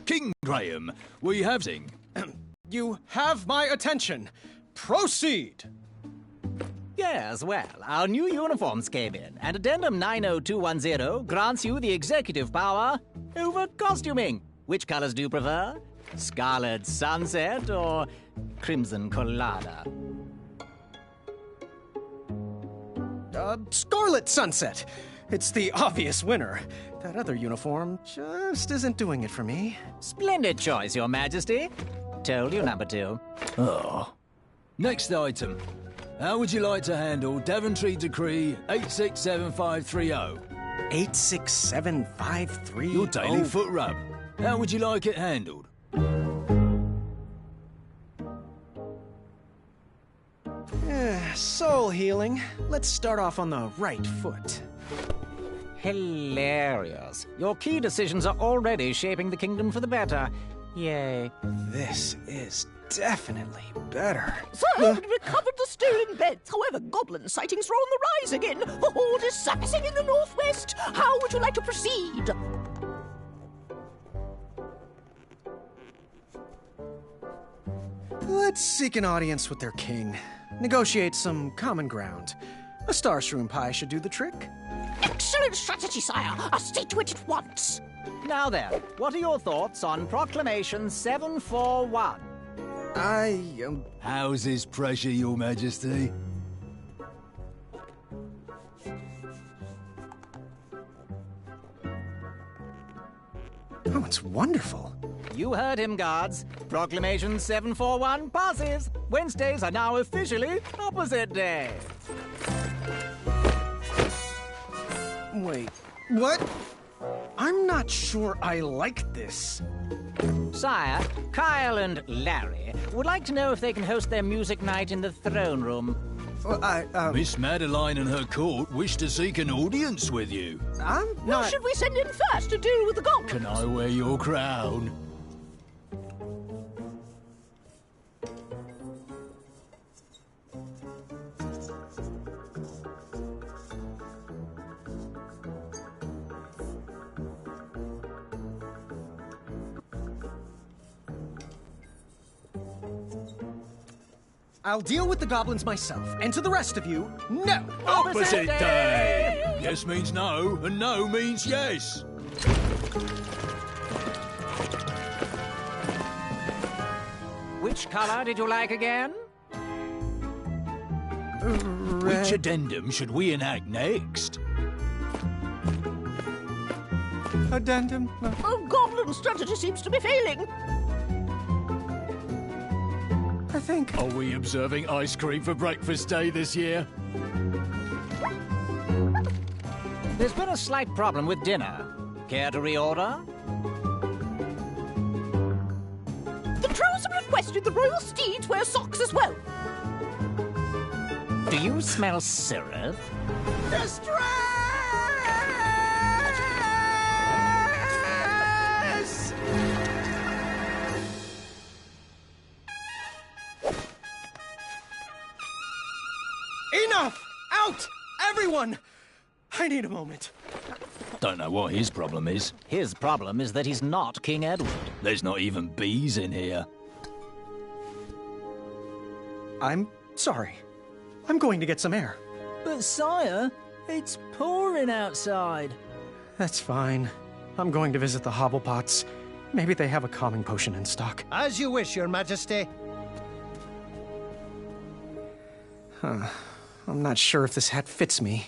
King Graham, we have sing. You have my attention. Proceed. Yes, well, our new uniforms came in, and Addendum 90210 grants you the executive power over costuming. Which colors do you prefer? Scarlet Sunset or Crimson Colada? Scarlet Sunset. It's the obvious winner. That other uniform just isn't doing it for me. Splendid choice, Your Majesty. Told you, number 2. Oh. Next item. How would you like to handle Daventry Decree 867530? 867530? Your daily foot rub. How would you like it handled? Soul healing. Let's start off on the right foot. Hilarious. Your key decisions are already shaping the kingdom for the better. Yay. This is definitely better. Sir, we recovered the stolen beds. However, goblin sightings are on the rise again. The horde is surfacing in the northwest. How would you like to proceed? Let's seek an audience with their king. Negotiate some common ground. A star shroom pie should do the trick. Excellent strategy, sire. I'll stick to it at once. Now then, what are your thoughts on Proclamation 741? How's his pressure, Your Majesty? Oh, it's wonderful. You heard him, guards. Proclamation 741 passes. Wednesdays are now officially opposite day. Wait, what? I'm not sure I like this. Sire, Kyle and Larry would like to know if they can host their music night in the throne room. Well, Miss Madeline and her court wish to seek an audience with you. I'm Who not... should we send in first to deal with the goblins? Can I wear your crown? I'll deal with the goblins myself, and to the rest of you, no! Opposite day! Yes means no, and no means yes. Which color did you like again? Which addendum should we enact next? Addendum? Oh, goblin strategy seems to be failing. I think... Are we observing ice cream for breakfast day this year? There's been a slight problem with dinner. Care to reorder? The trolls have requested the royal steeds wear socks as well. Do you smell syrup? Distress! Enough! Out! Everyone! I need a moment. Don't know what his problem is. His problem is that he's not King Edward. There's not even bees in here. I'm sorry. I'm going to get some air. But sire, it's pouring outside. That's fine. I'm going to visit the Hobblepots. Maybe they have a calming potion in stock. As you wish, Your Majesty. I'm not sure if this hat fits me.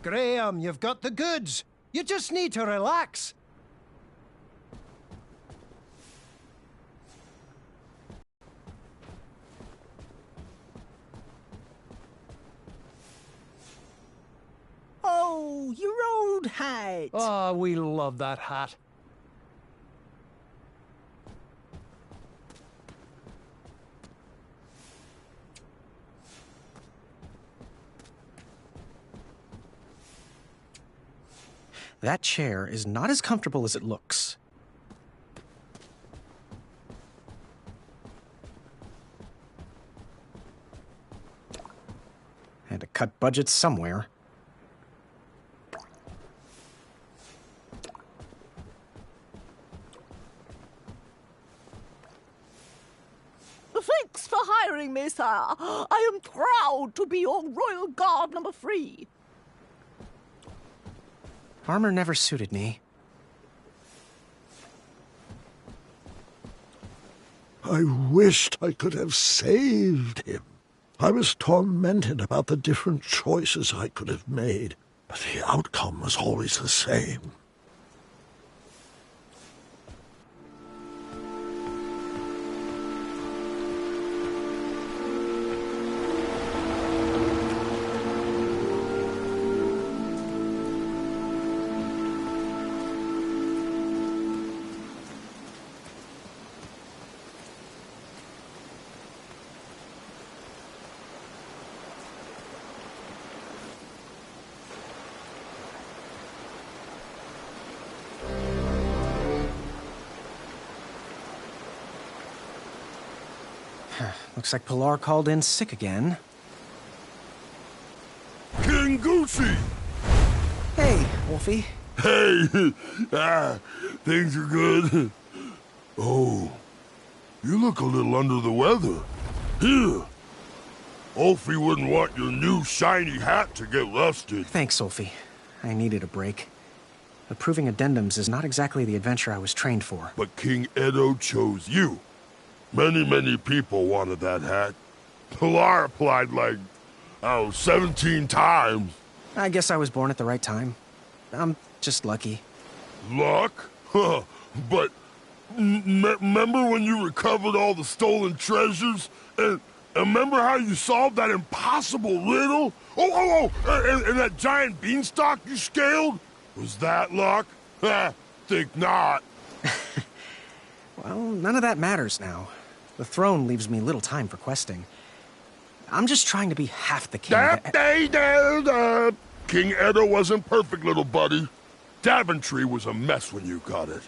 Graham, you've got the goods. You just need to relax. Oh, your old hat. Oh, we love that hat. That chair is not as comfortable as it looks. Had to cut budgets somewhere. Thanks for hiring me, sir. I am proud to be your royal guard number 3. Armor never suited me. I wished I could have saved him. I was tormented about the different choices I could have made, but the outcome was always the same. Looks like Pilar called in sick again. King Goosey! Hey, Wolfie. Hey! Things are good. Oh, you look a little under the weather. Here. Wolfie wouldn't want your new shiny hat to get rusted. Thanks, Wolfie. I needed a break. Approving addendums is not exactly the adventure I was trained for. But King Edo chose you. Many people wanted that hat. Pilar applied like, 17 times. I guess I was born at the right time. I'm just lucky. Luck? Huh. But remember when you recovered all the stolen treasures? And remember how you solved that impossible riddle? And that giant beanstalk you scaled? Was that luck? Think not. Well, none of that matters now. The throne leaves me little time for questing. I'm just trying to be half the king. King Edo wasn't perfect, little buddy. Daventry was a mess when you got it.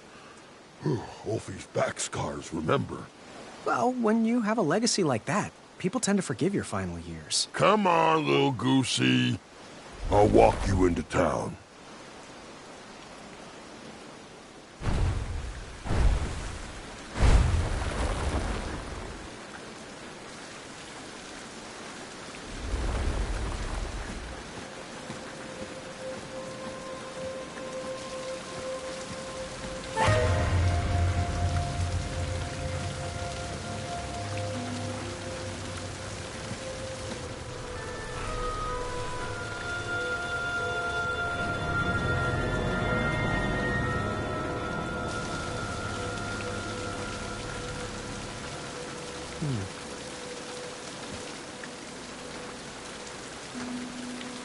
Wolfie's back scars, remember? Well, when you have a legacy like that, people tend to forgive your final years. Come on, little Goosey. I'll walk you into town.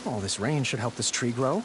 All this rain should help this tree grow.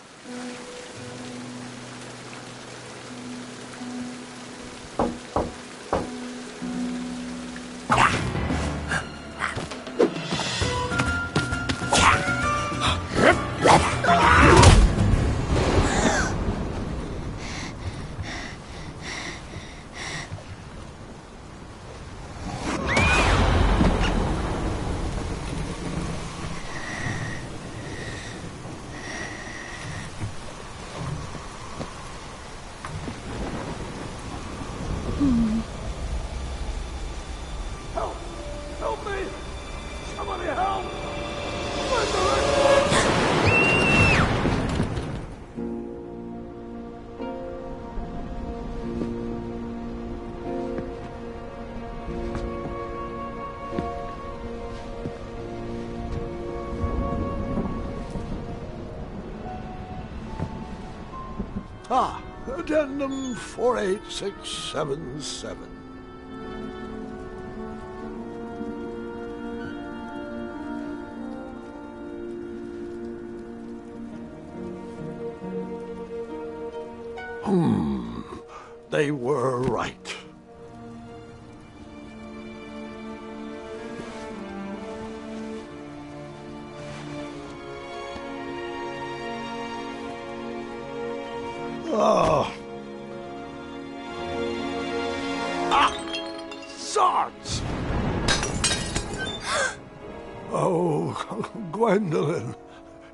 Addendum 48677. They were right. Zods! Oh, Gwendolyn,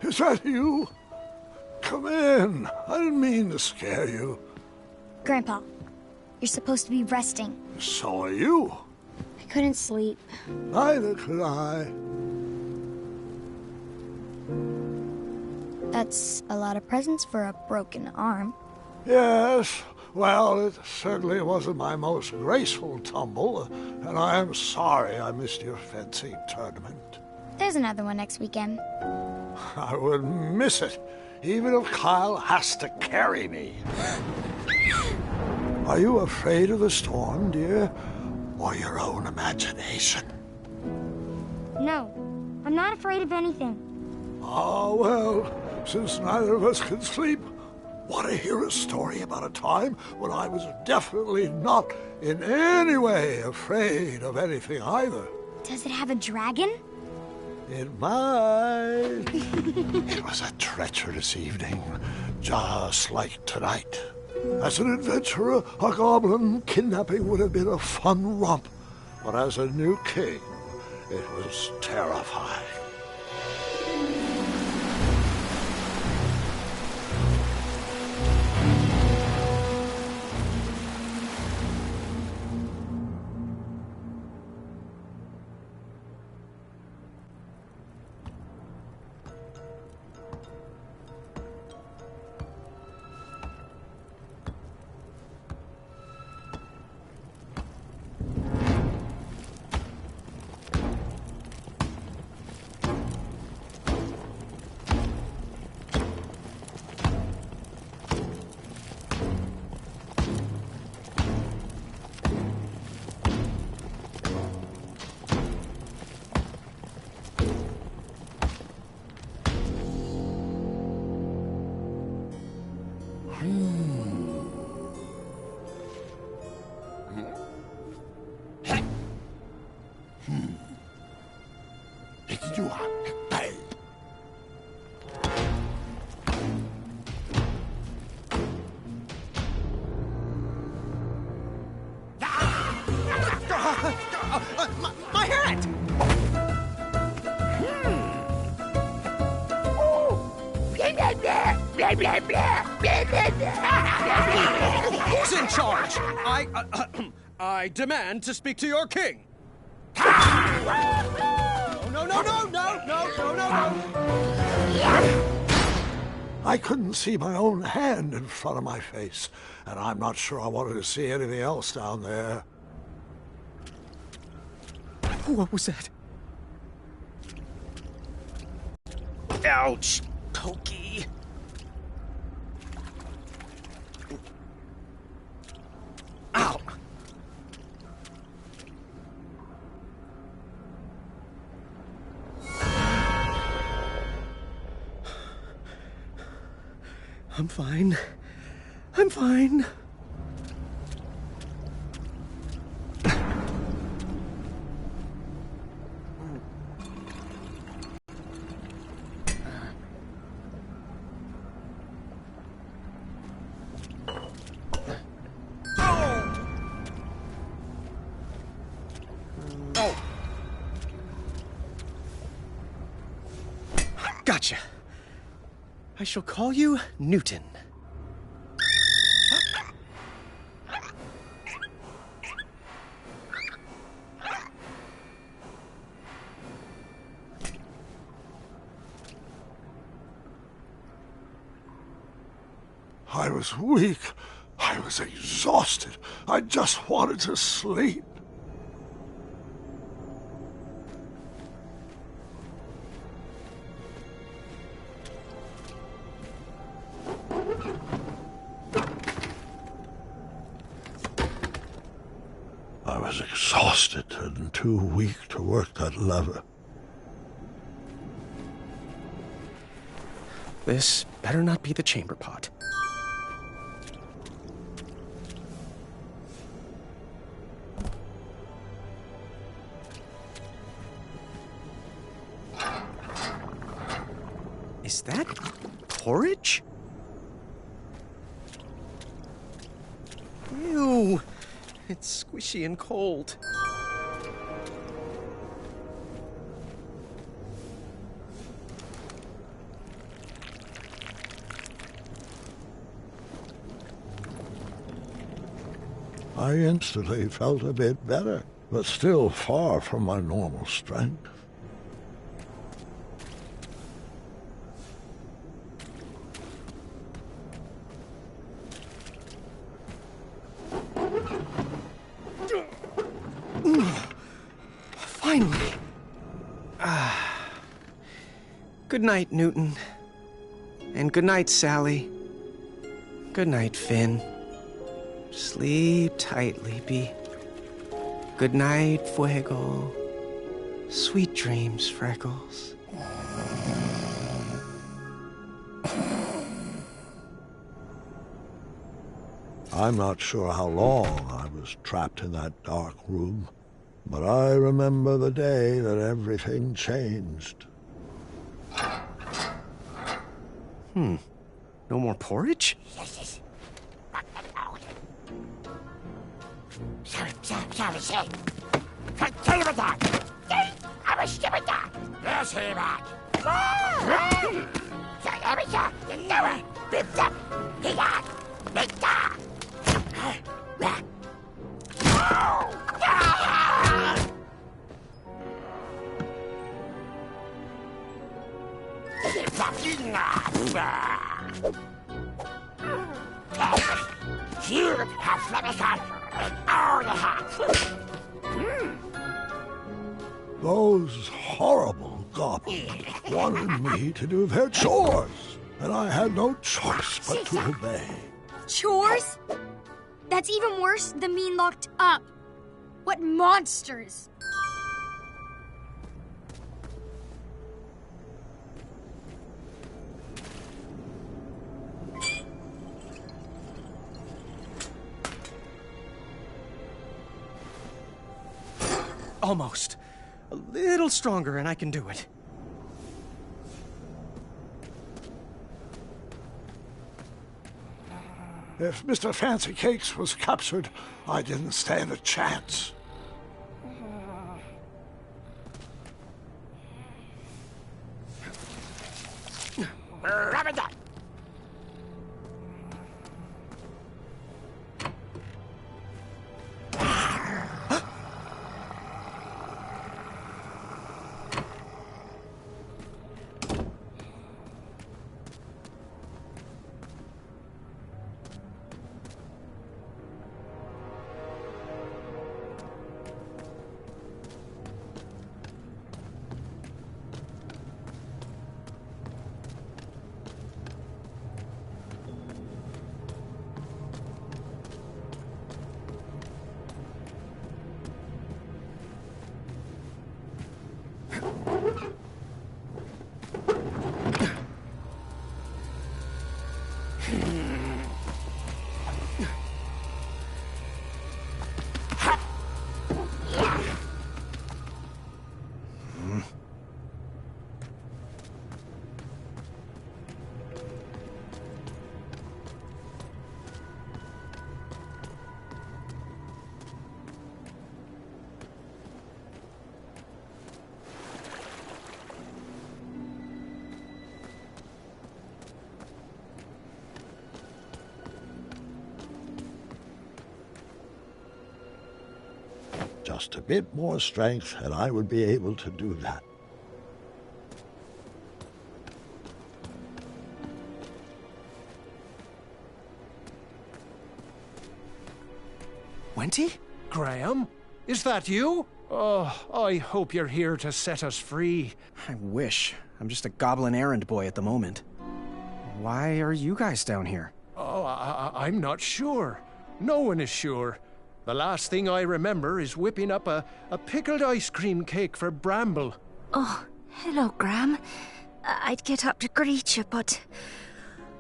is that you? Come in. I didn't mean to scare you. Grandpa, you're supposed to be resting. So are you. I couldn't sleep. Neither could I. That's a lot of presents for a broken arm. Yes, well, it certainly wasn't my most graceful tumble, and I am sorry I missed your fencing tournament. There's another one next weekend. I wouldn't miss it, even if Kyle has to carry me. Are you afraid of the storm, dear? Or your own imagination? No, I'm not afraid of anything. Ah, well, since neither of us can sleep, want to hear a story about a time when I was definitely not in any way afraid of anything either? Does it have a dragon? It might. It was a treacherous evening, just like tonight. As an adventurer, a goblin kidnapping would have been a fun romp, but as a new king, it was terrifying. My hat! Who's in charge? I demand to speak to your king. No, no, no, no, no, no, no, no. I couldn't see my own hand in front of my face, and I'm not sure I wanted to see anything else down there. What was that? Ouch, Toki. Ow. I'm fine. I'm fine. Gotcha. I shall call you Newton. I was weak. I was exhausted. I just wanted to sleep. exhausted and too weak to work that lever. This better not be the chamber pot. Is that porridge? Ew, it's squishy and cold. I instantly felt a bit better, but still far from my normal strength. Finally. Good night, Newton. And good night, Sally. Good night, Finn. Sleep tight, Leapy. Good night, Fuego. Sweet dreams, Freckles. I'm not sure how long I was trapped in that dark room, but I remember the day that everything changed. No more porridge? Those horrible goblins wanted me to do their chores, and I had no choice but to obey. Chores? That's even worse than being locked up. What monsters! Almost. A little stronger and I can do it. If Mr. Fancy Cakes was captured, I didn't stand a chance. Just a bit more strength, and I would be able to do that. Wenty? Graham? Is that you? Oh, I hope you're here to set us free. I wish. I'm just a goblin errand boy at the moment. Why are you guys down here? Oh, I'm not sure. No one is sure. The last thing I remember is whipping up a pickled ice cream cake for Bramble. Oh, hello, Gram. I'd get up to greet you, but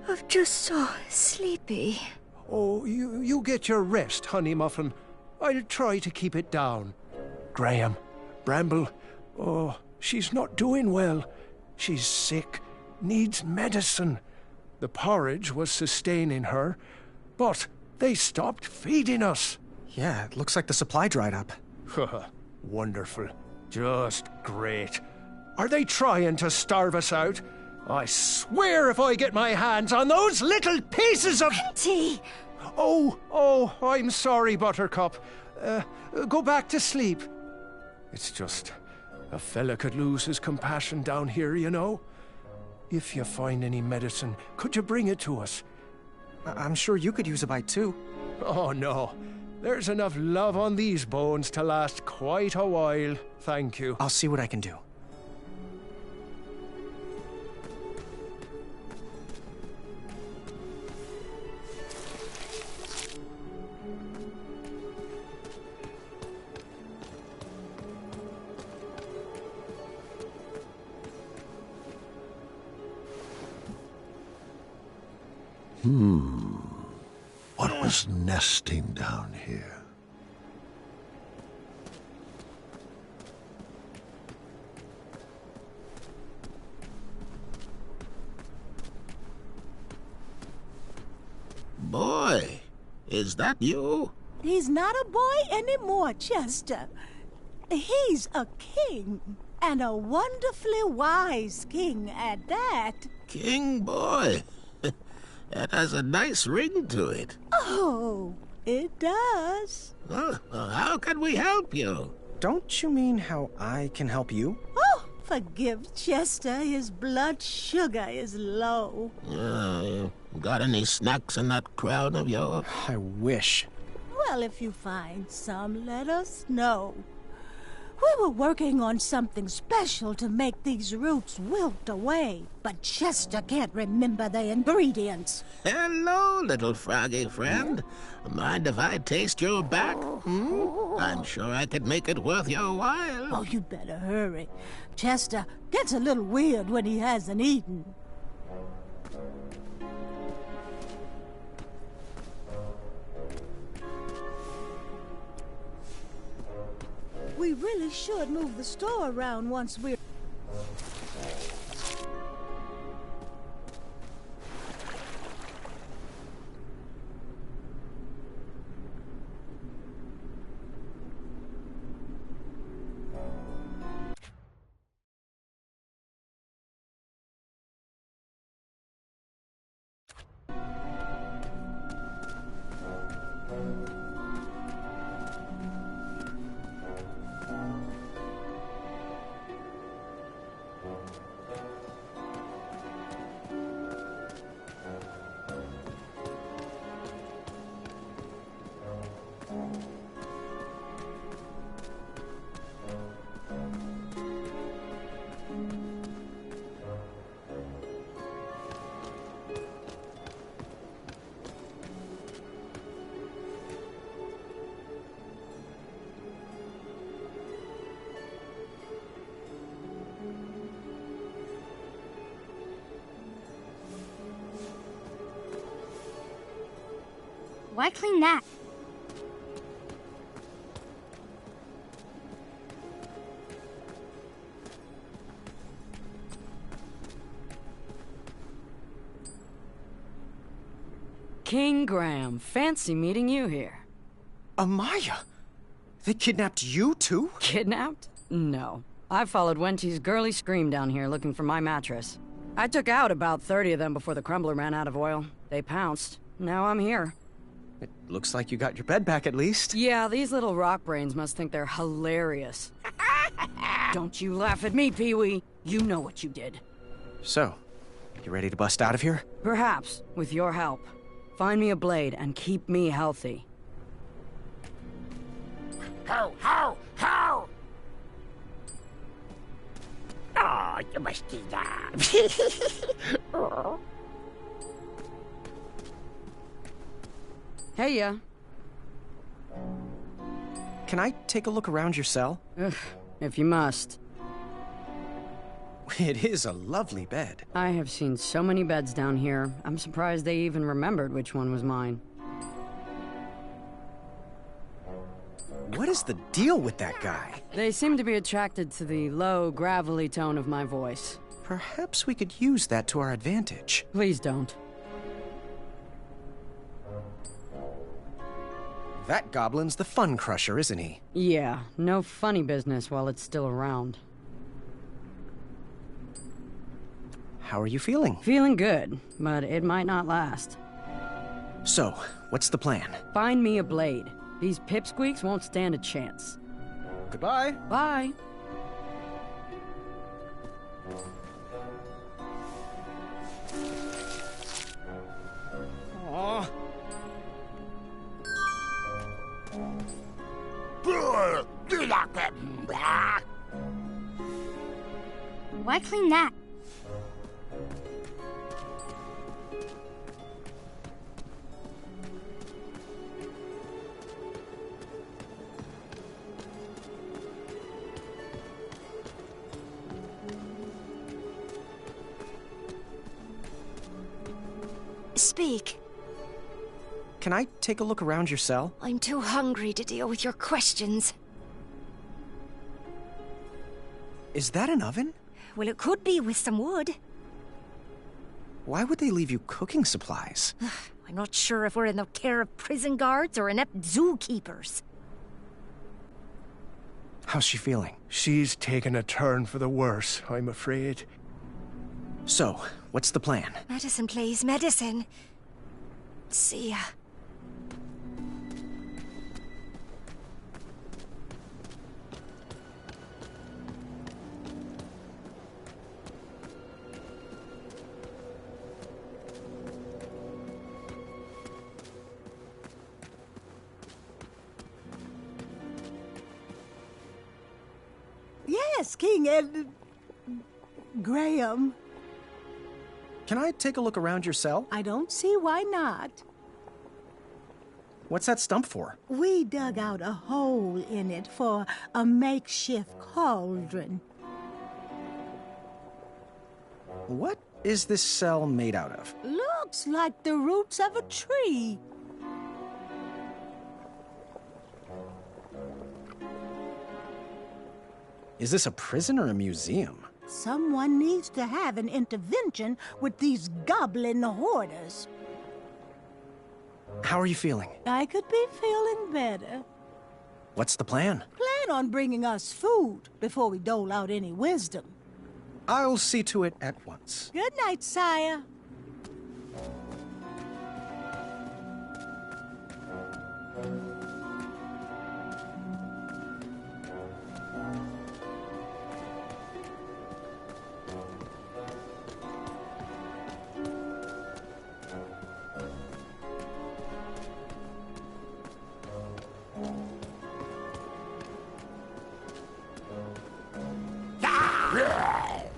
I'm just so sleepy. Oh, you get your rest, Honey Muffin. I'll try to keep it down. Graham, Bramble, oh, she's not doing well. She's sick, needs medicine. The porridge was sustaining her, but they stopped feeding us. Yeah, it looks like the supply dried up. Wonderful. Just great. Are they trying to starve us out? I swear if I get my hands on those little pieces of... Auntie! Oh, I'm sorry, Buttercup. Go back to sleep. It's just... a fella could lose his compassion down here, you know. If you find any medicine, could you bring it to us? I'm sure you could use a bite, too. Oh, no. There's enough love on these bones to last quite a while, thank you. I'll see what I can do. What was nesting down here? Boy, is that you? He's not a boy anymore, Chester. He's a king, and a wonderfully wise king at that. King Boy. That has a nice ring to it. Oh, it does. Well, how can we help you? Don't you mean how I can help you? Oh, forgive Chester. His blood sugar is low. You got any snacks in that crown of yours? I wish. Well, if you find some, let us know. We were working on something special to make these roots wilt away, but Chester can't remember the ingredients. Hello, little froggy friend. Mind if I taste your back? I'm sure I could make it worth your while. Oh, you better hurry. Chester gets a little weird when he hasn't eaten. We really should move the store around once we're... Why clean that? King Graham, fancy meeting you here. Amaya? They kidnapped you, too? Kidnapped? No. I followed Wenty's girly scream down here looking for my mattress. I took out about 30 of them before the crumbler ran out of oil. They pounced. Now I'm here. It looks like you got your bed back at least. Yeah, these little rock brains must think they're hilarious. Don't you laugh at me, Pee-wee. You know what you did. So, you ready to bust out of here? Perhaps, with your help. Find me a blade and keep me healthy. How? Oh, you must be that. Hey, ya. Can I take a look around your cell? If you must. It is a lovely bed. I have seen so many beds down here. I'm surprised they even remembered which one was mine. What is the deal with that guy? They seem to be attracted to the low, gravelly tone of my voice. Perhaps we could use that to our advantage. Please don't. That goblin's the fun crusher, isn't he? Yeah, no funny business while it's still around. How are you feeling? Feeling good, but it might not last. So, what's the plan? Find me a blade. These pipsqueaks won't stand a chance. Goodbye. Bye. Aww. Why clean that? Speak. Can I take a look around your cell? I'm too hungry to deal with your questions. Is that an oven? Well, it could be with some wood. Why would they leave you cooking supplies? I'm not sure if we're in the care of prison guards or inept zookeepers. How's she feeling? She's taken a turn for the worse, I'm afraid. So, what's the plan? Medicine, please, medicine. See ya. Yes, King Ed... Graham. Can I take a look around your cell? I don't see why not. What's that stump for? We dug out a hole in it for a makeshift cauldron. What is this cell made out of? Looks like the roots of a tree. Is this a prison or a museum? Someone needs to have an intervention with these goblin hoarders. How are you feeling? I could be feeling better. What's the plan? Plan on bringing us food before we dole out any wisdom. I'll see to it at once. Good night, sire.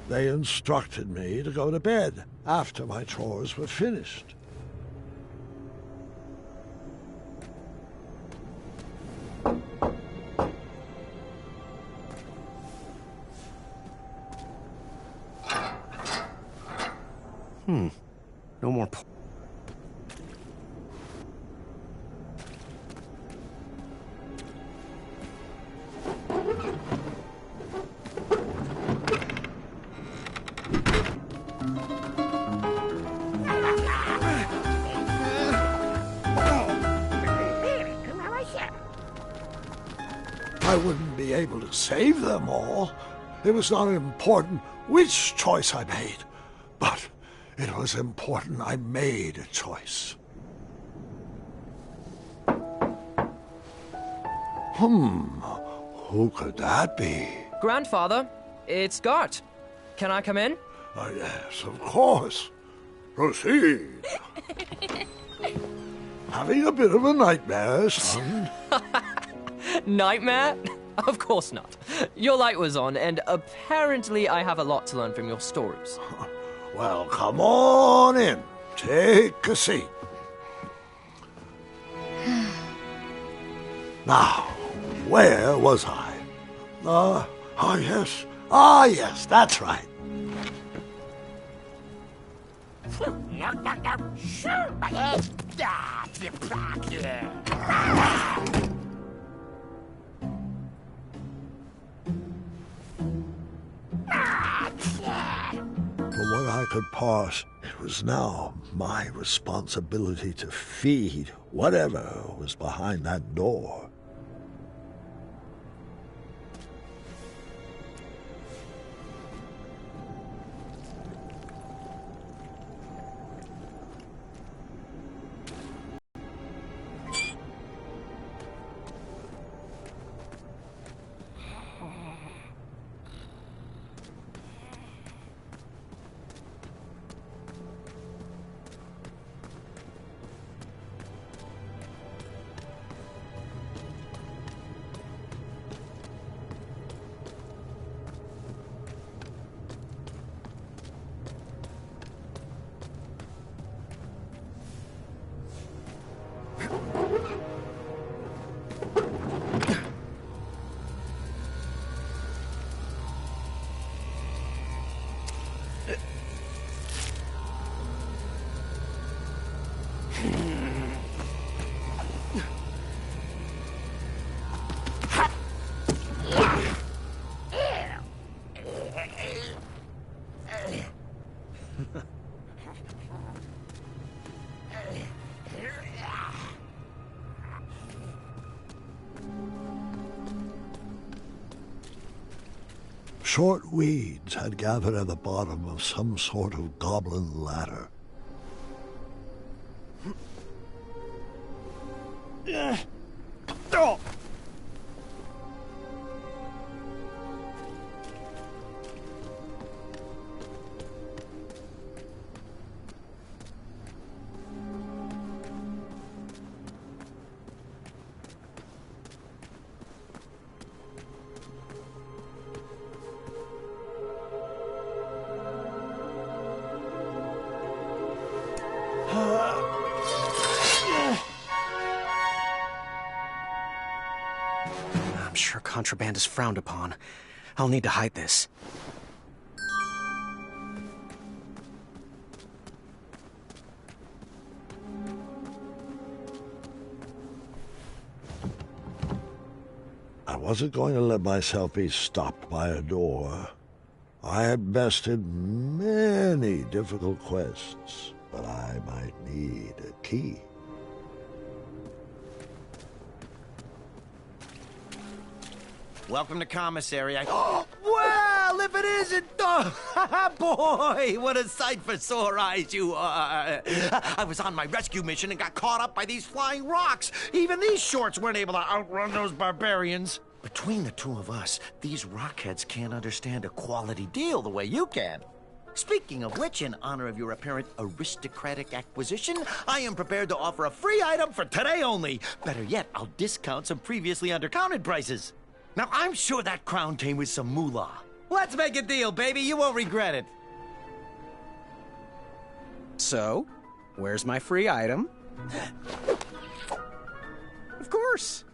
They instructed me to go to bed after my chores were finished. No more I wouldn't be able to save them all. It was not important which choice I made, but it was important I made a choice. Who could that be? Grandfather, it's Gart. Can I come in? Yes, of course. Proceed. Having a bit of a nightmare, son? Nightmare? Of course not. Your light was on, and apparently I have a lot to learn from your stories. Well, come on in. Take a seat. Now, where was I? Yes. Ah, yes, that's right. From what I could parse, it was now my responsibility to feed whatever was behind that door. Short weeds had gathered at the bottom of some sort of goblin ladder. I'm sure contraband is frowned upon. I'll need to hide this. I wasn't going to let myself be stopped by a door. I had bested many difficult quests, but I might need a key. Welcome to commissary. Well, if it isn't... Oh, boy, what a sight for sore eyes you are. I was on my rescue mission and got caught up by these flying rocks. Even these shorts weren't able to outrun those barbarians. Between the two of us, these rockheads can't understand a quality deal the way you can. Speaking of which, in honor of your apparent aristocratic acquisition, I am prepared to offer a free item for today only. Better yet, I'll discount some previously undercounted prices. Now, I'm sure that crown came with some moolah. Let's make a deal, baby. You won't regret it. So, where's my free item? Of course.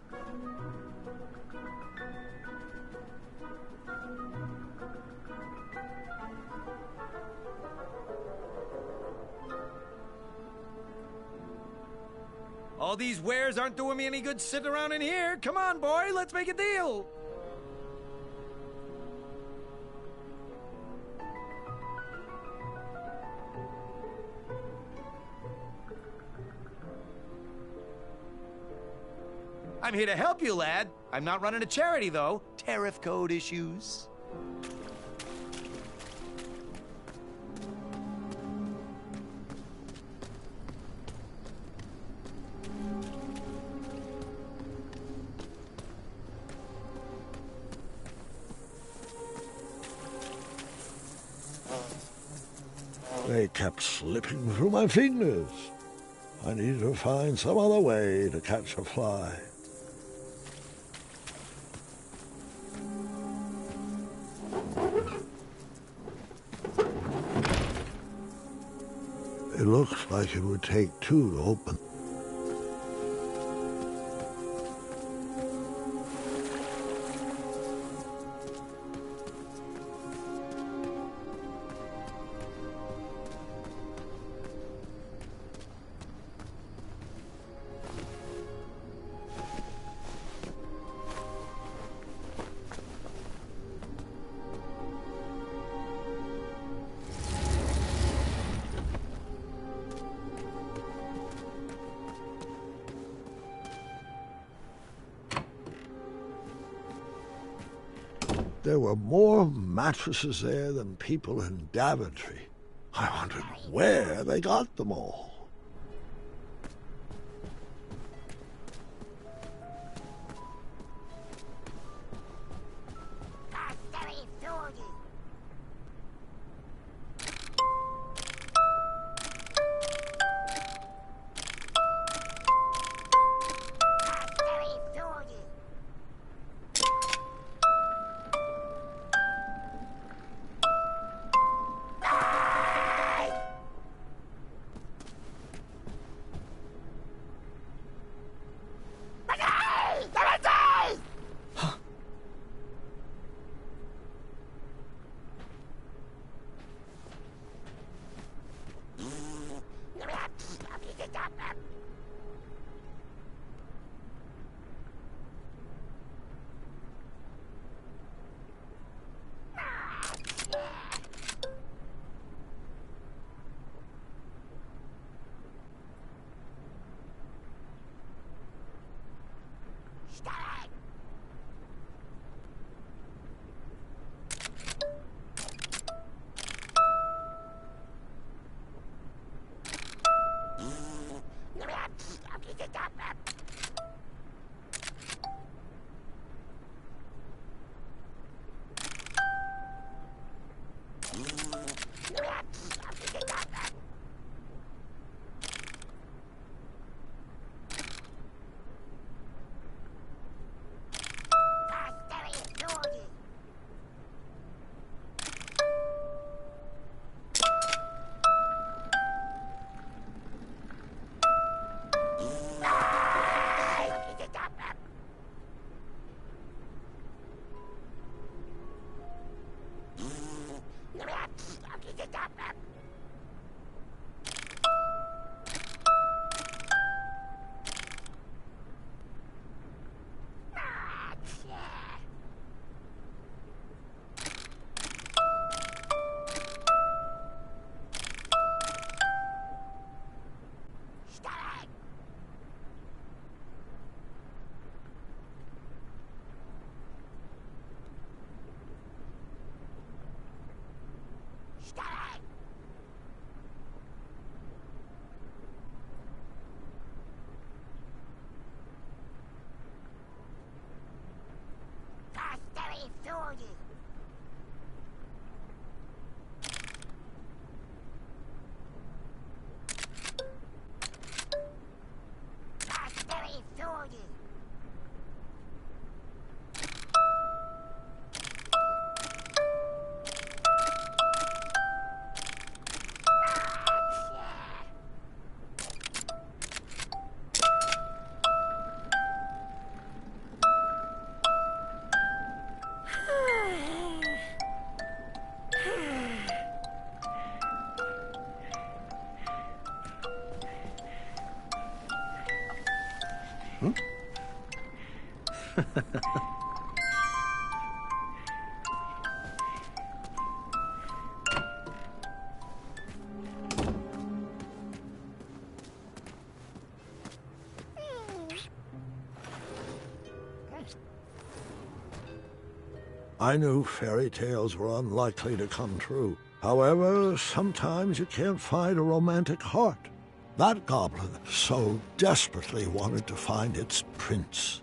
All these wares aren't doing me any good sitting around in here. Come on, boy, let's make a deal. I'm here to help you, lad. I'm not running a charity, though. Tariff code issues. They kept slipping through my fingers. I needed to find some other way to catch a fly. It looks like it would take two to open. there were more mattresses there than people in Daventry. I wondered where they got them all. I knew fairy tales were unlikely to come true. However, sometimes you can't find a romantic heart. That goblin so desperately wanted to find its prince.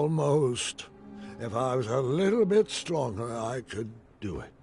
Almost. If I was a little bit stronger, I could do it.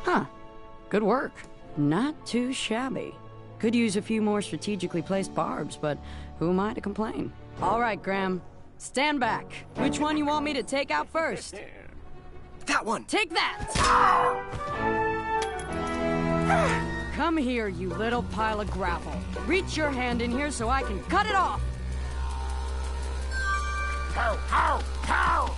Huh. Good work. Not too shabby. Could use a few more strategically placed barbs, but who am I to complain? All right, Graham. Stand back. Which one you want me to take out first? That one! Take that! Come here, you little pile of gravel. Reach your hand in here so I can cut it off! Pow! Pow! Pow!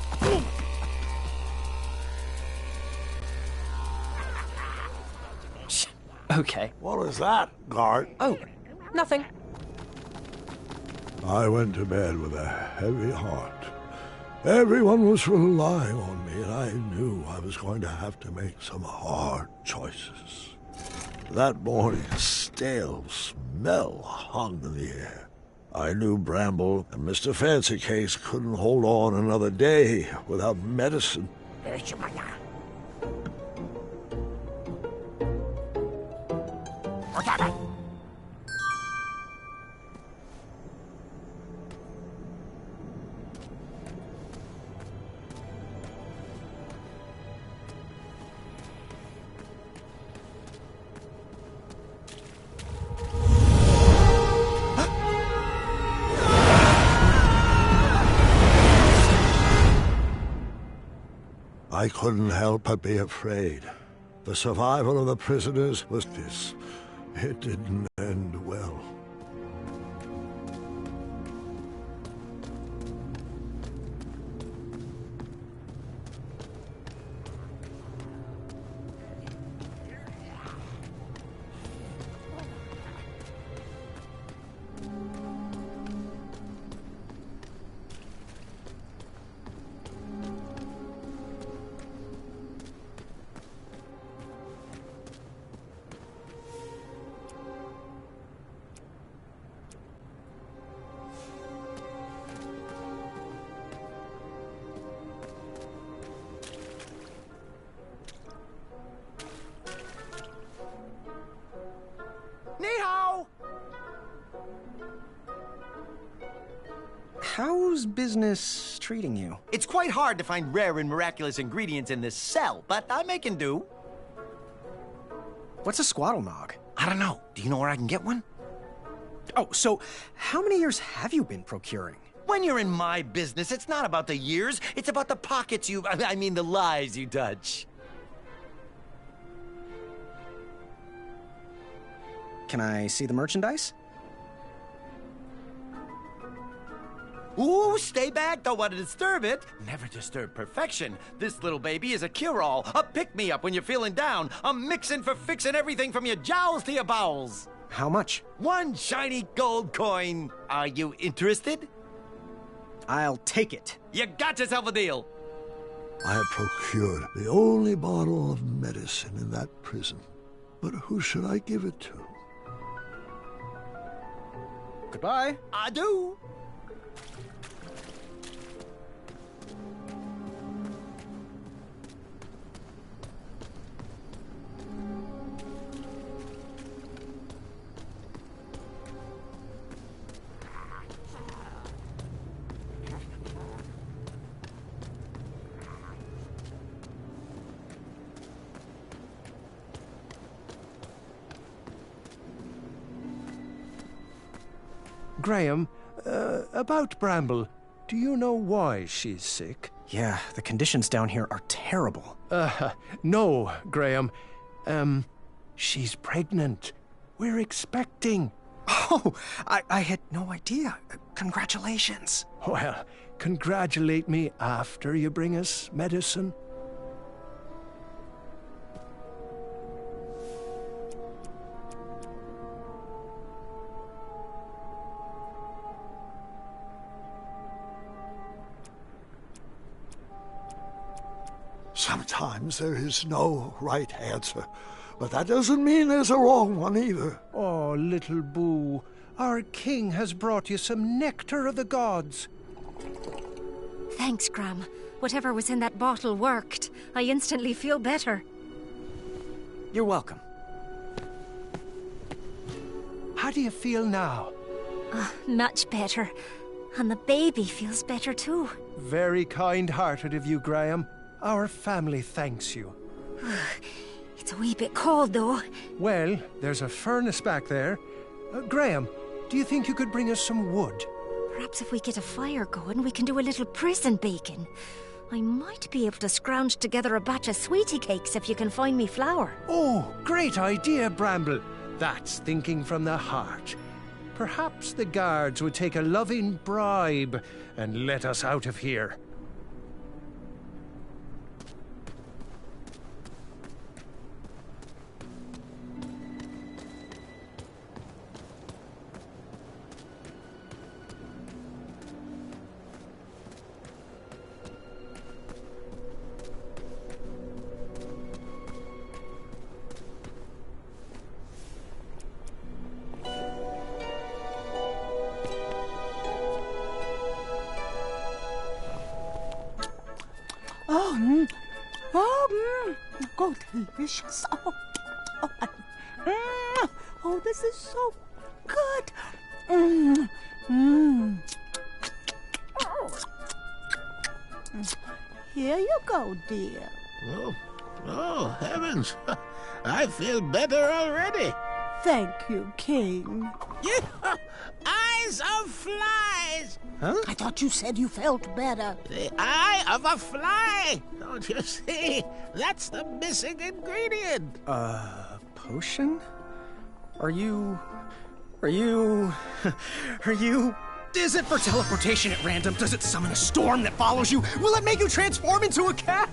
Okay. What was that, Gart? Oh, nothing. I went to bed with a heavy heart. Everyone was relying on me, and I knew I was going to have to make some hard choices. That morning, a stale smell hung in the air. I knew Bramble and Mr. Fancy Case couldn't hold on another day without medicine. I couldn't help but be afraid. The survival of the prisoners was this. It didn't end well. how's business treating you? It's quite hard to find rare and miraculous ingredients in this cell, but I'm making do. What's a squaddle nog? I don't know. Do you know where I can get one? Oh, so how many years have you been procuring? When you're in my business, it's not about the years. It's about the pockets I mean the lives you touch. Can I see the merchandise? Ooh, stay back. Don't want to disturb it. Never disturb perfection. This little baby is a cure-all, a pick-me-up when you're feeling down, a mixin' for fixing everything from your jowls to your bowels. How much? 1 shiny gold coin. Are you interested? I'll take it. You got yourself a deal. I have procured the only bottle of medicine in that prison. But who should I give it to? Goodbye. Adieu. Graham, about Bramble, do you know why she's sick? Yeah, the conditions down here are terrible. No, Graham. She's pregnant. We're expecting. Oh, I had no idea. Congratulations. Well, congratulate me after you bring us medicine. Sometimes there is no right answer, but that doesn't mean there's a wrong one either. Oh, little Boo, our king has brought you some nectar of the gods. Thanks, Gram. Whatever was in that bottle worked. I instantly feel better. You're welcome. How do you feel now? Much better. And the baby feels better too. Very kind-hearted of you, Graham. Our family thanks you. It's a wee bit cold, though. Well, there's a furnace back there. Graham, do you think you could bring us some wood? Perhaps if we get a fire going, we can do a little prison baking. I might be able to scrounge together a batch of sweetie cakes if you can find me flour. Oh, great idea, Bramble. That's thinking from the heart. Perhaps the guards would take a loving bribe and let us out of here. Oh, delicious. Oh, this is so good. Here you go, dear. Oh, heavens. I feel better already. Thank you, King. Eyes of flies! Huh? I thought you said you felt better. The eye of a fly! Don't you see? That's the missing ingredient. Potion? Are you... Is it for teleportation at random? Does it summon a storm that follows you? Will it make you transform into a cat?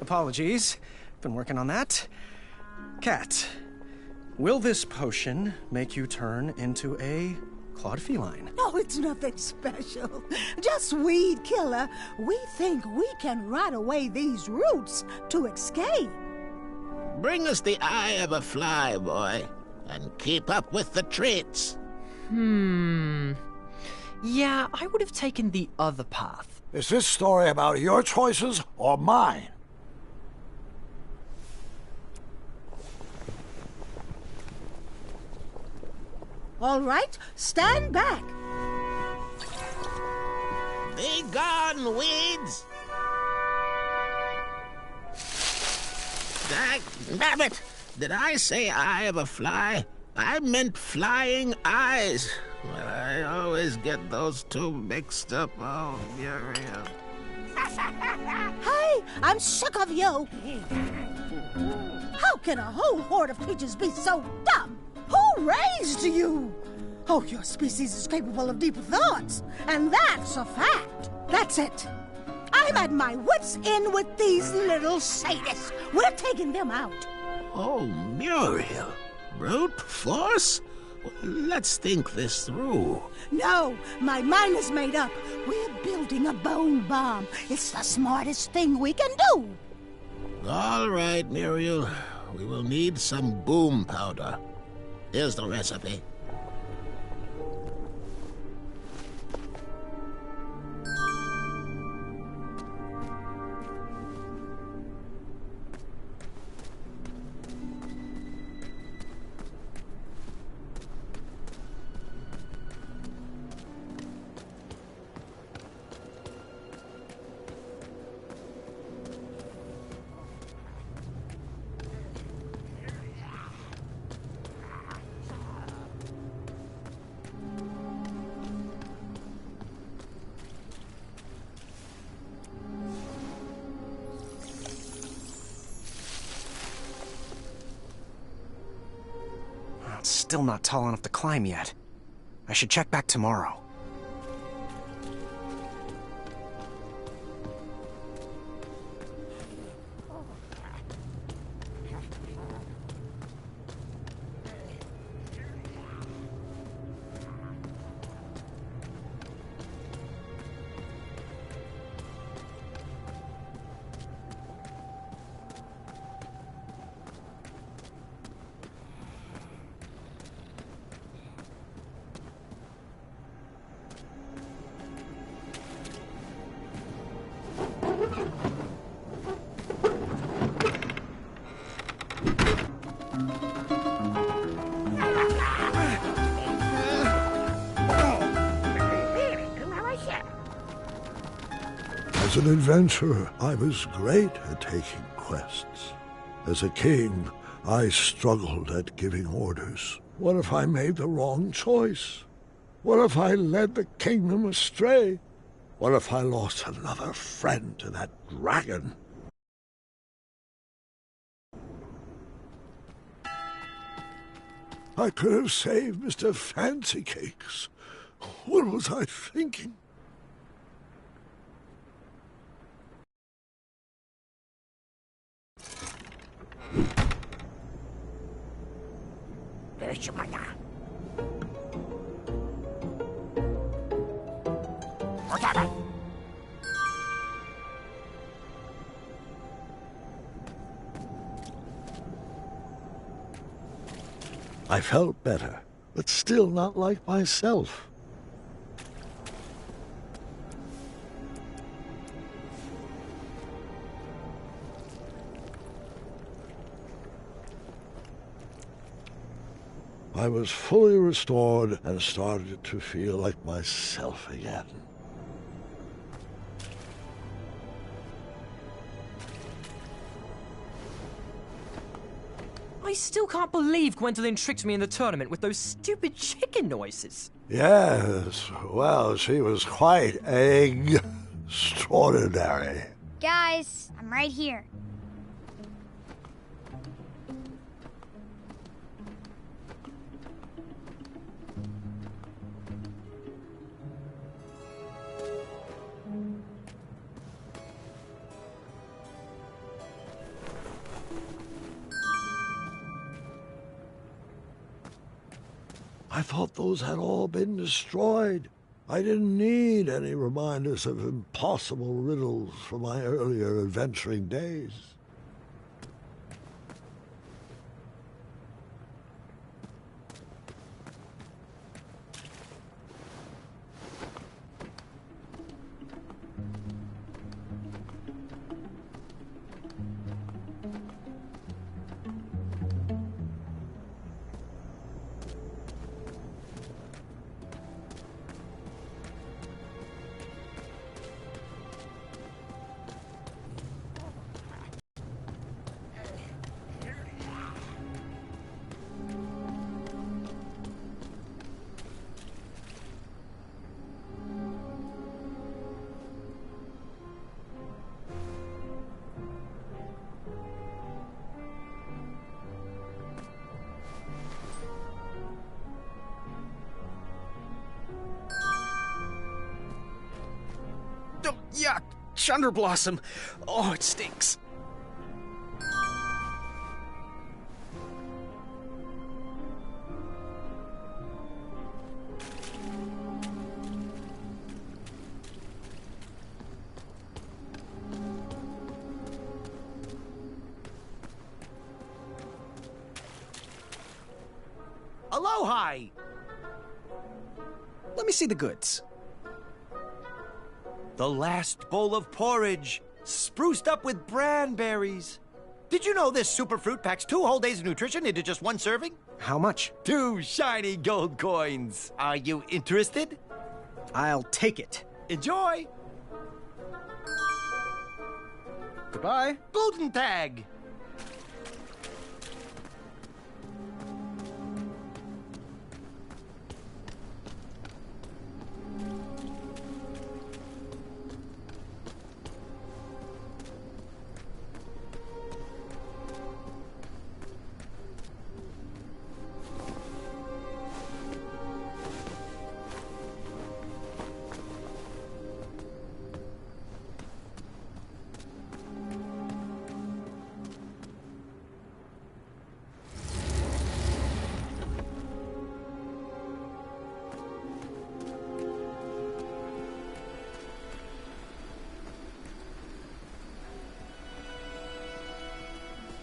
Apologies. Been working on that. Cat, will this potion make you turn into a clawed feline? No, it's nothing special. Just weed killer. We think we can ride away these roots to escape. Bring us the eye of a fly, boy, and keep up with the treats. Yeah, I would have taken the other path. Is this story about your choices or mine? All right, stand back. Be gone, weeds! Damn it! Did I say eye of a fly? I meant flying eyes. I always get those two mixed up. Oh, Muriel. Hey, I'm sick of you. How can a whole horde of creatures be so dumb? Who raised you? Oh, your species is capable of deeper thoughts, and that's a fact. That's it. I'm at my wits' end with these little sadists. We're taking them out. Oh, Muriel. Brute force? Let's think this through. No, my mind is made up. We're building a bone bomb. It's the smartest thing we can do. All right, Muriel. We will need some boom powder. Here's the recipe. It's still not tall enough to climb yet. I should check back tomorrow. As an adventurer, I was great at taking quests. As a king, I struggled at giving orders. What if I made the wrong choice? What if I led the kingdom astray? What if I lost another friend to that dragon? I could have saved Mr. Fancy Cakes. What was I thinking? I felt better, but still not like myself. I was fully restored and started to feel like myself again. I still can't believe Gwendolyn tricked me in the tournament with those stupid chicken noises. Yes, well, she was quite extraordinary. Guys, I'm right here. I thought those had all been destroyed. I didn't need any reminders of impossible riddles from my earlier adventuring days. Yuck! Chunder Blossom! Oh, it stinks. Aloha! Let me see the goods. The last bowl of porridge, spruced up with branberries. Did you know this super fruit packs 2 whole days of nutrition into just 1 serving? How much? 2 shiny gold coins. Are you interested? I'll take it. Enjoy! Goodbye. Guten Tag!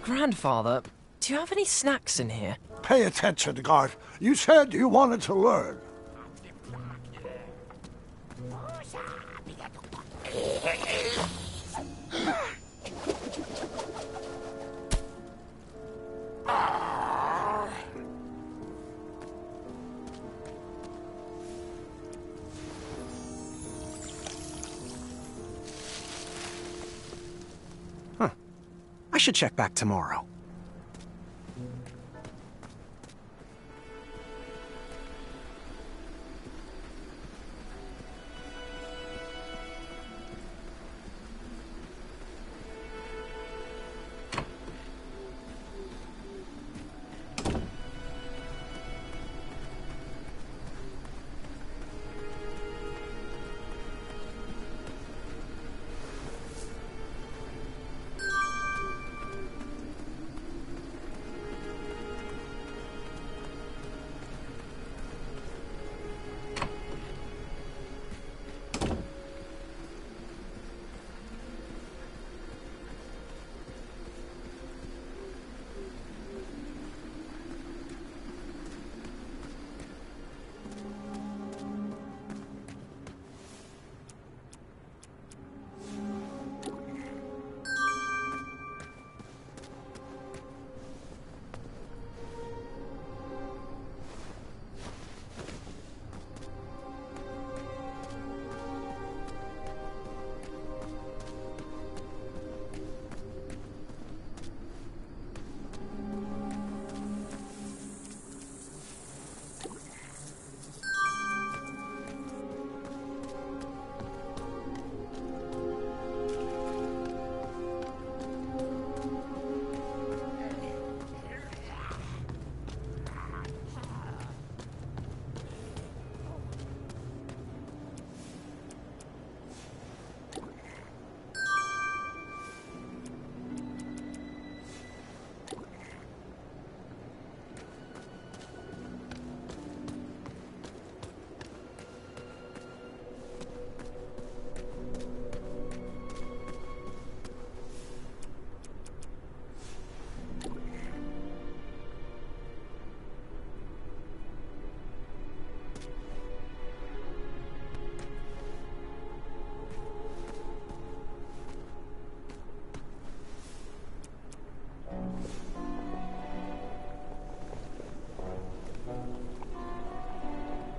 Grandfather, do you have any snacks in here? Pay attention, Gart. You said you wanted to learn. I should check back tomorrow.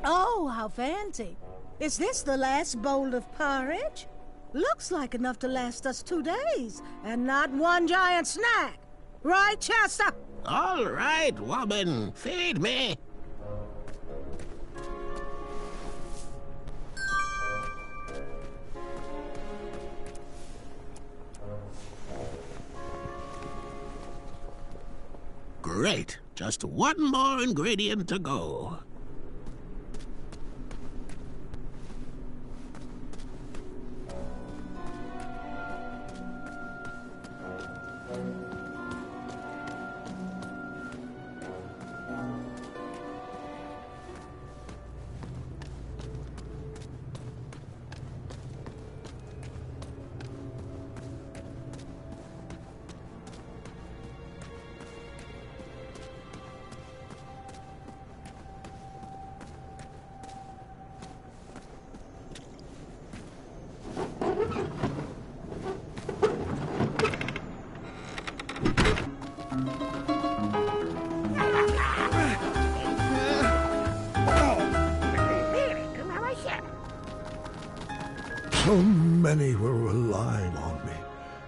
Oh, how fancy. Is this the last bowl of porridge? Looks like enough to last us 2 days, and not one giant snack. Right, Chester? All right, woman, feed me. Great. Just one more ingredient to go. So many were relying on me,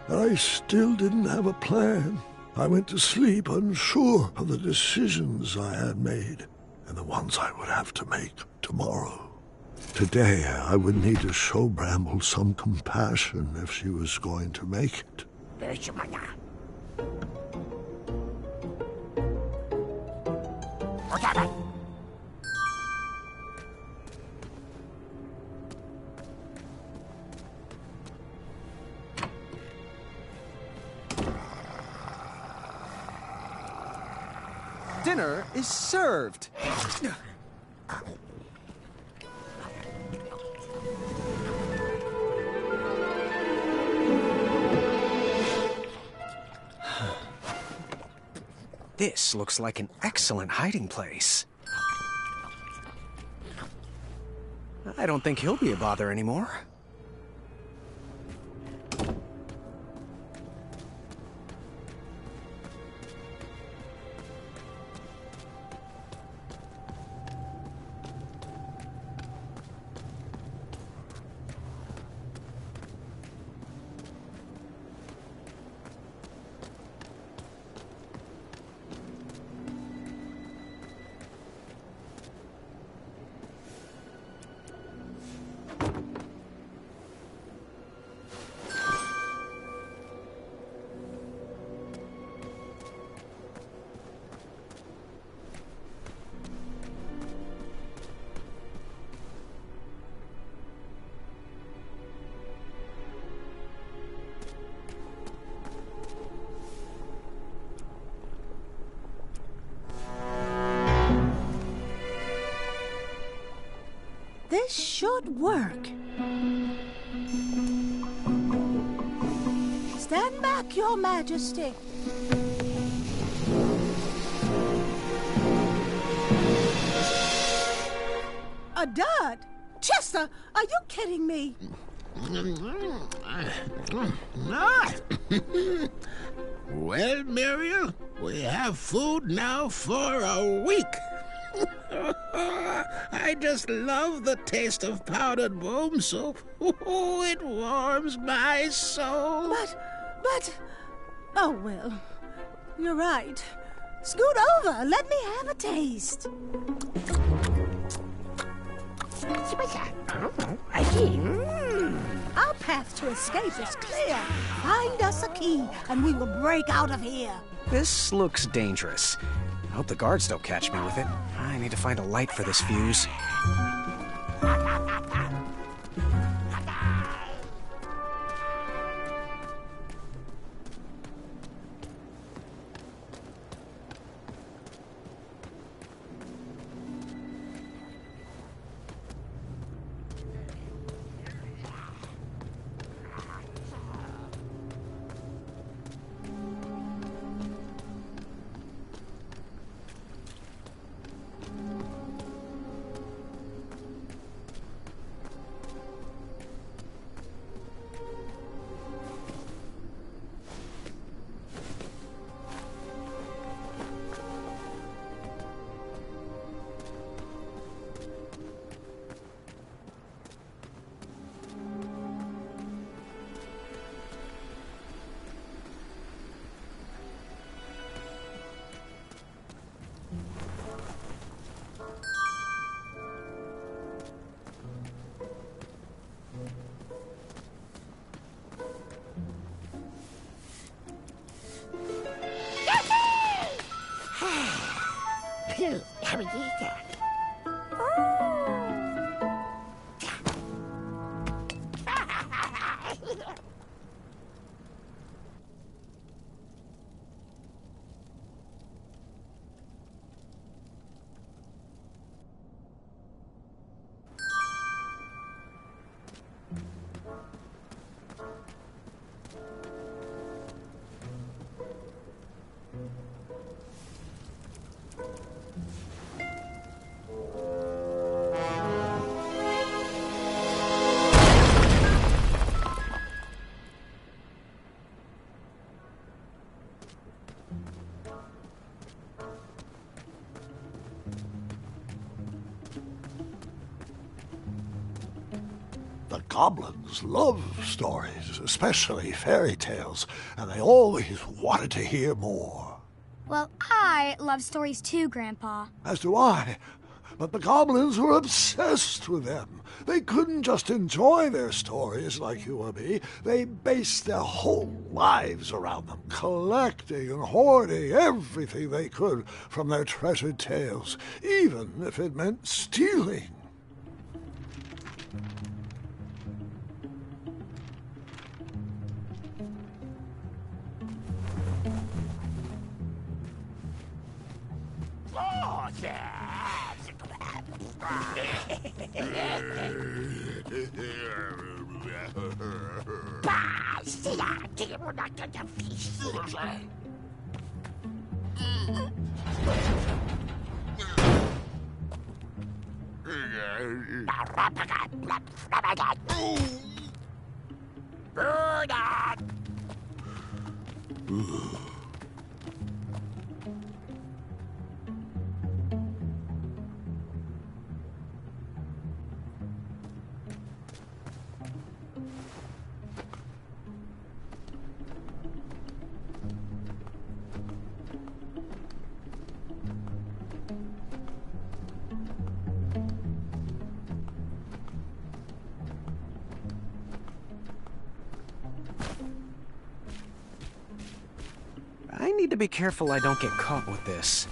and I still didn't have a plan. I went to sleep unsure of the decisions I had made and the ones I would have to make tomorrow. Today, I would need to show Bramble some compassion if she was going to make it. Dinner is served. This looks like an excellent hiding place. I don't think he'll be a bother anymore. This should work. Stand back, Your Majesty. A dud? Chester, are you kidding me? Well, Muriel, we have food now for a week. I just love the taste of powdered worm soup. Oh, it warms my soul. But... Oh, well, you're right. Scoot over. Let me have a taste. Our path to escape is clear. Find us a key, and we will break out of here. This looks dangerous. I hope the guards don't catch me with it. I need to find a light for this fuse. Goblins love stories, especially fairy tales, and they always wanted to hear more. Well, I love stories too, Grandpa. As do I. But the goblins were obsessed with them. They couldn't just enjoy their stories like you or me. They based their whole lives around them, collecting and hoarding everything they could from their treasured tales, even if it meant stealing. I need to be careful I don't get caught with this.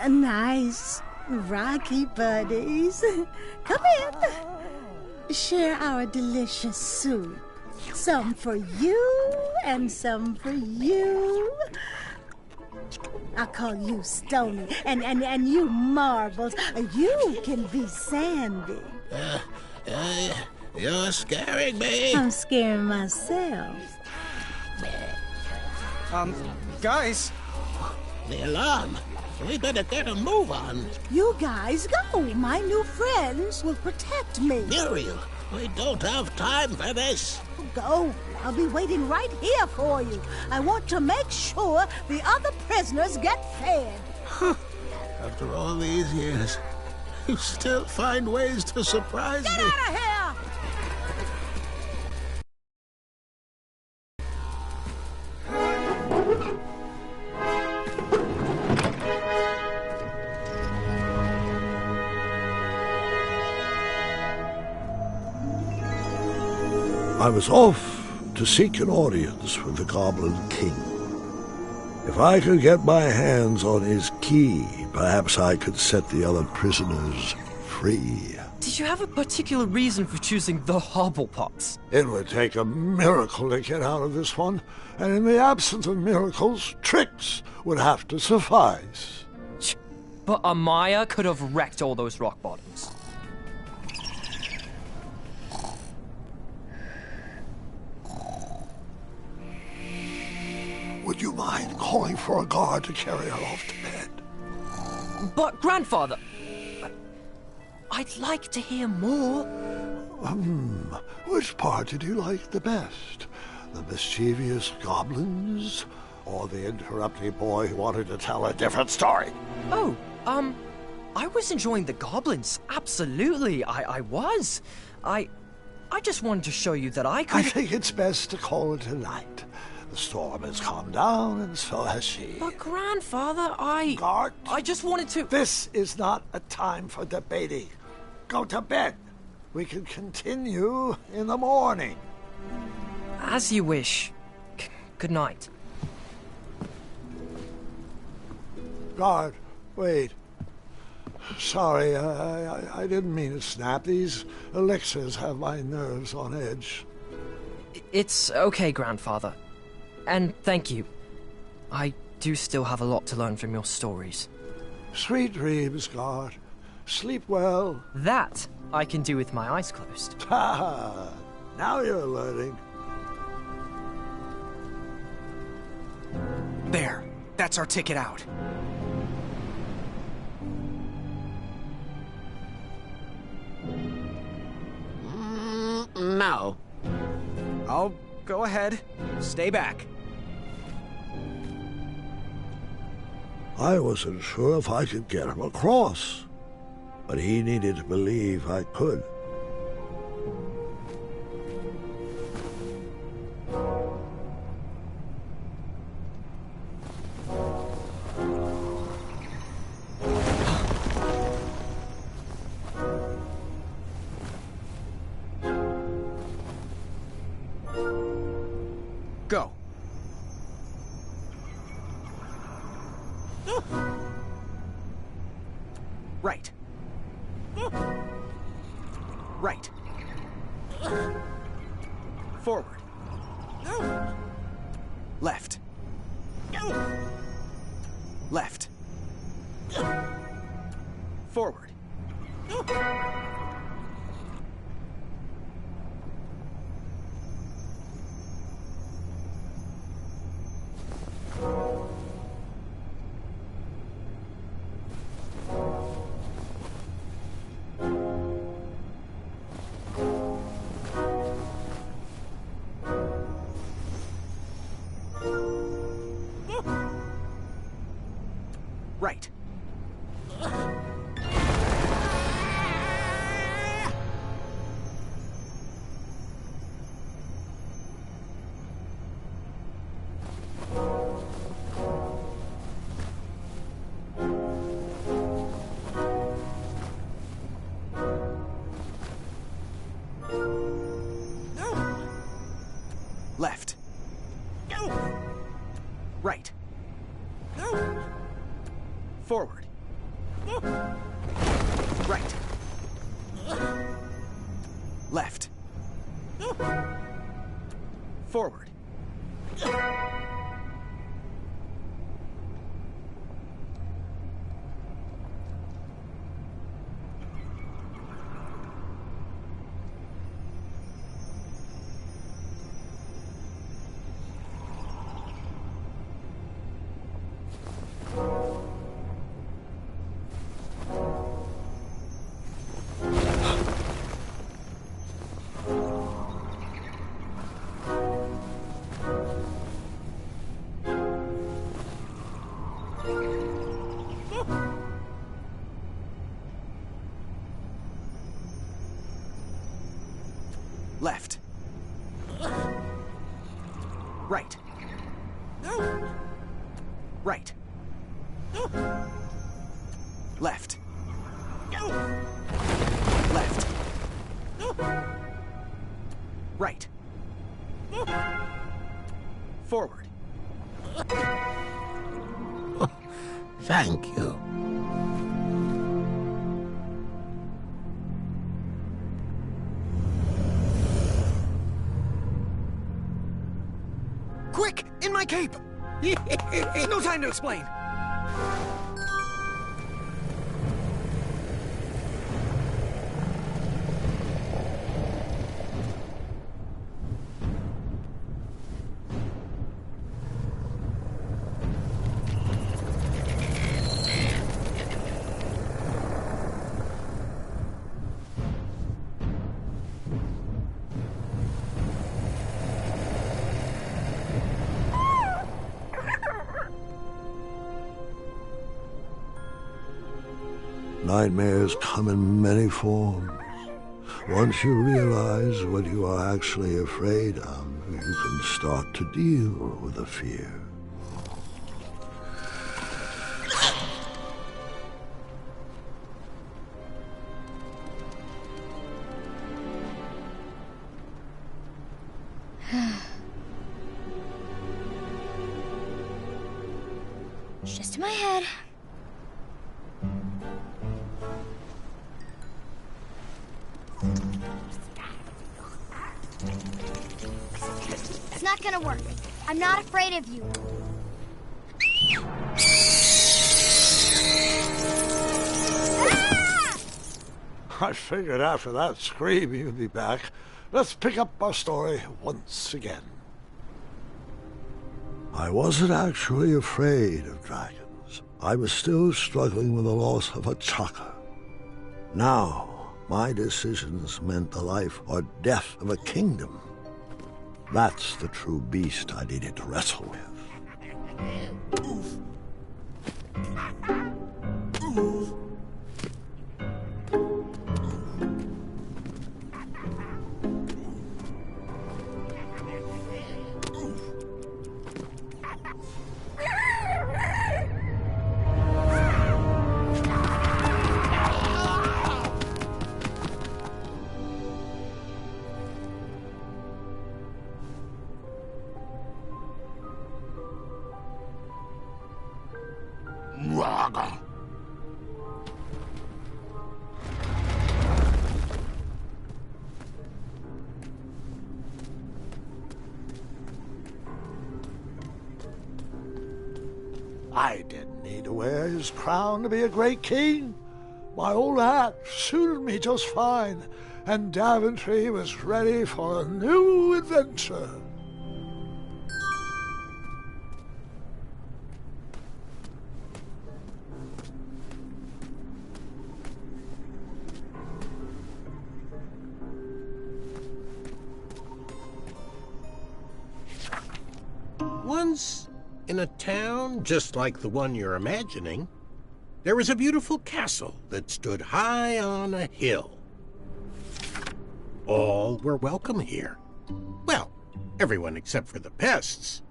Nice, rocky buddies. Come in. Share our delicious soup. Some for you and some for you. I'll call you Stony, and you Marbles. You can be Sandy. You're scaring me. I'm scaring myself. Guys. The alarm. We better get a move on. You guys go. My new friends will protect me. Muriel, we don't have time for this. Go. I'll be waiting right here for you. I want to make sure the other prisoners get fed. After all these years, you still find ways to surprise me. Get out of here! I was off to seek an audience with the Goblin King. If I could get my hands on his key, perhaps I could set the other prisoners free. Did you have a particular reason for choosing the Hobblepots? It would take a miracle to get out of this one, and in the absence of miracles, tricks would have to suffice. But Amaya could have wrecked all those rock bottoms. Would you mind calling for a guard to carry her off to bed? But, Grandfather, I'd like to hear more. Which part did you like the best? The mischievous goblins? Or the interrupting boy who wanted to tell a different story? Oh, I was enjoying the goblins. Absolutely, I was. I just wanted to show you that I could... I think it's best to call it a night. The storm has calmed down, and so has she. But, Grandfather, Guard! I just wanted to... This is not a time for debating. Go to bed. We can continue in the morning. As you wish. Good night. Guard, wait. Sorry, I didn't mean to snap. These elixirs have my nerves on edge. It's okay, Grandfather. And thank you. I do still have a lot to learn from your stories. Sweet dreams, Guard. Sleep well. That I can do with my eyes closed. Ha! Now you're learning. There. That's our ticket out. No. I'll go ahead. Stay back. I wasn't sure if I could get him across, but he needed to believe I could. Go. Right. Right. Forward. Left. Left. Forward. Right. Left. Right. Forward. Right. Left. Forward. Left. Right. Right. Left. Left. Right. Forward. Thank you. Quick! In my cape! No time to explain! Nightmares come in many forms. Once you realize what you are actually afraid of, you can start to deal with the fear. It's just in my head. It's not gonna work. I'm not afraid of you. I figured after that scream you'd be back. Let's pick up our story once again. I wasn't actually afraid of dragons. I was still struggling with the loss of a chakra. Now, my decisions meant the life or death of a kingdom. That's the true beast I needed to wrestle with. I didn't need to wear his crown to be a great king. My old hat suited me just fine, and Daventry was ready for a new adventure. Once, in a town just like the one you're imagining, there was a beautiful castle that stood high on a hill. All were welcome here. Well, everyone except for the pests.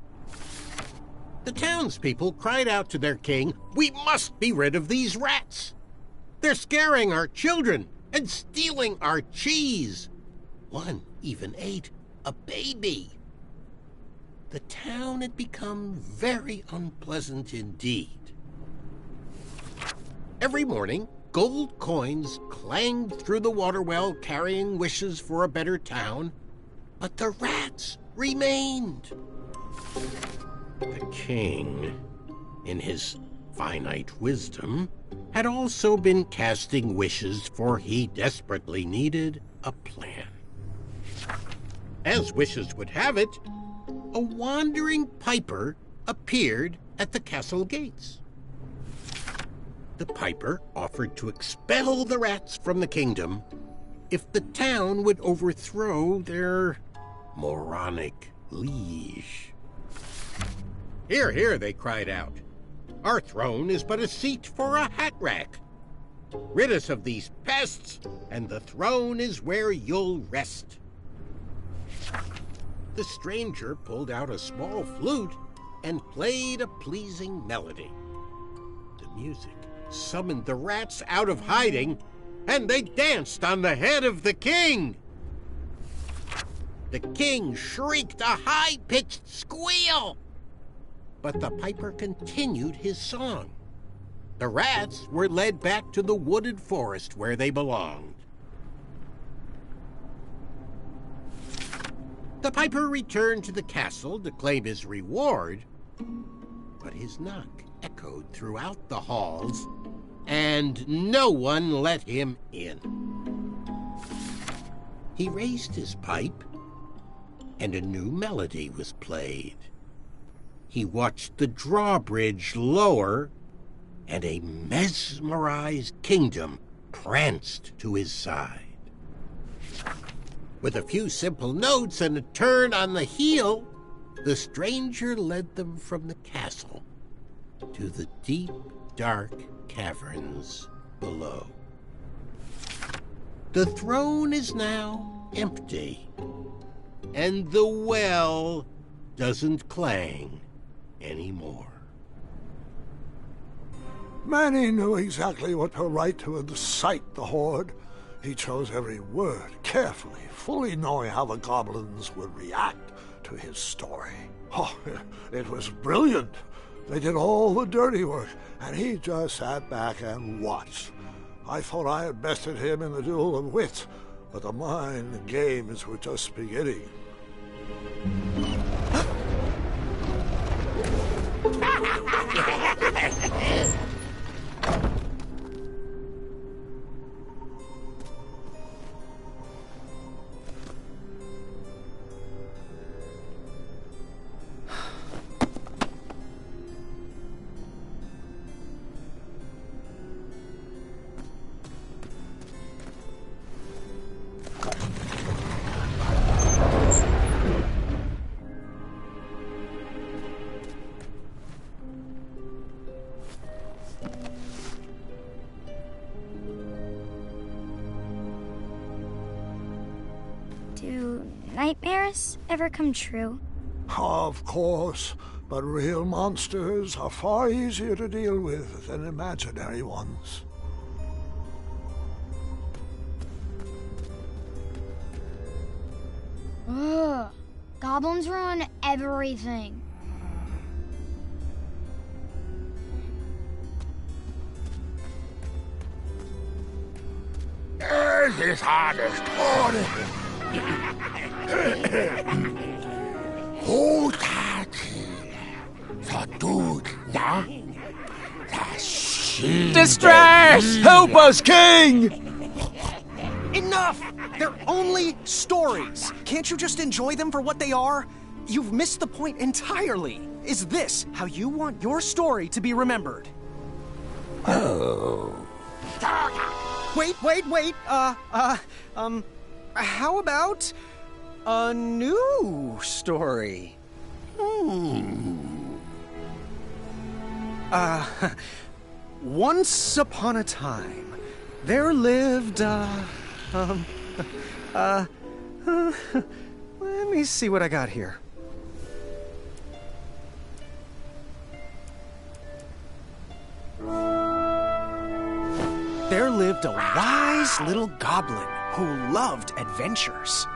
The townspeople cried out to their king, "We must be rid of these rats! They're scaring our children and stealing our cheese. One even ate a baby." The town had become very unpleasant indeed. Every morning, gold coins clanged through the water well carrying wishes for a better town, but the rats remained. The king, in his finite wisdom, had also been casting wishes, for he desperately needed a plan. As wishes would have it, a wandering piper appeared at the castle gates. The piper offered to expel the rats from the kingdom if the town would overthrow their moronic liege. "Hear, hear," they cried out. "Our throne is but a seat for a hat rack. Rid us of these pests, and the throne is where you'll rest." The stranger pulled out a small flute and played a pleasing melody. The music summoned the rats out of hiding, and they danced on the head of the king. The king shrieked a high-pitched squeal, but the piper continued his song. The rats were led back to the wooded forest where they belonged. The piper returned to the castle to claim his reward, but his knock echoed throughout the halls, and no one let him in. He raised his pipe, and a new melody was played. He watched the drawbridge lower, and a mesmerized kingdom pranced to his side. With a few simple notes and a turn on the heel, the stranger led them from the castle to the deep, dark caverns below. The throne is now empty, and the well doesn't clang anymore. Manny knew exactly what to write to incite the horde. He chose every word carefully, fully knowing how the goblins would react to his story. Oh, it was brilliant. They did all the dirty work, and he just sat back and watched. I thought I had bested him in the duel of wits, but the mind games were just beginning. Do nightmares ever come true? Of course, but real monsters are far easier to deal with than imaginary ones. Ugh, goblins ruin everything. This hardest Distress! Help us, King! Enough! They're only stories. Can't you just enjoy them for what they are? You've missed the point entirely. Is this how you want your story to be remembered? Oh. Wait. How about a new story? Once upon a time, there lived, let me see what I got here. There lived a wise little goblin who loved adventures.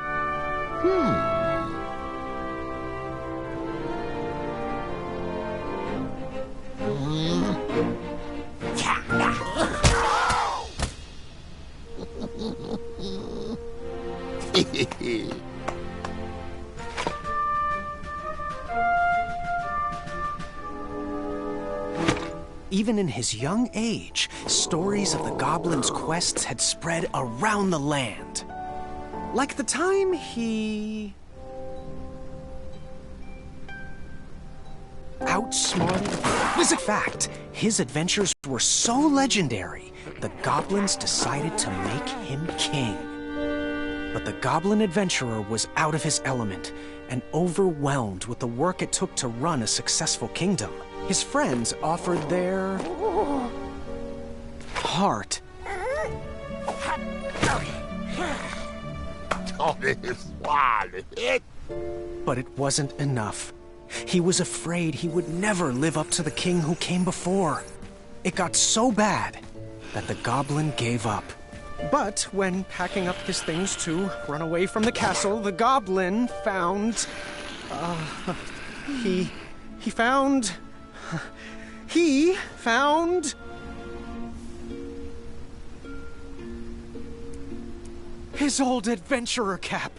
Even in his young age, stories of the goblin's quests had spread around the land. Like the time he outsmarted. In fact, his adventures were so legendary, the goblins decided to make him king. But the goblin adventurer was out of his element and overwhelmed with the work it took to run a successful kingdom. His friends offered their heart. But it wasn't enough. He was afraid he would never live up to the king who came before. It got so bad that the goblin gave up. But when packing up his things to run away from the castle, the goblin found... He found his old adventurer cap.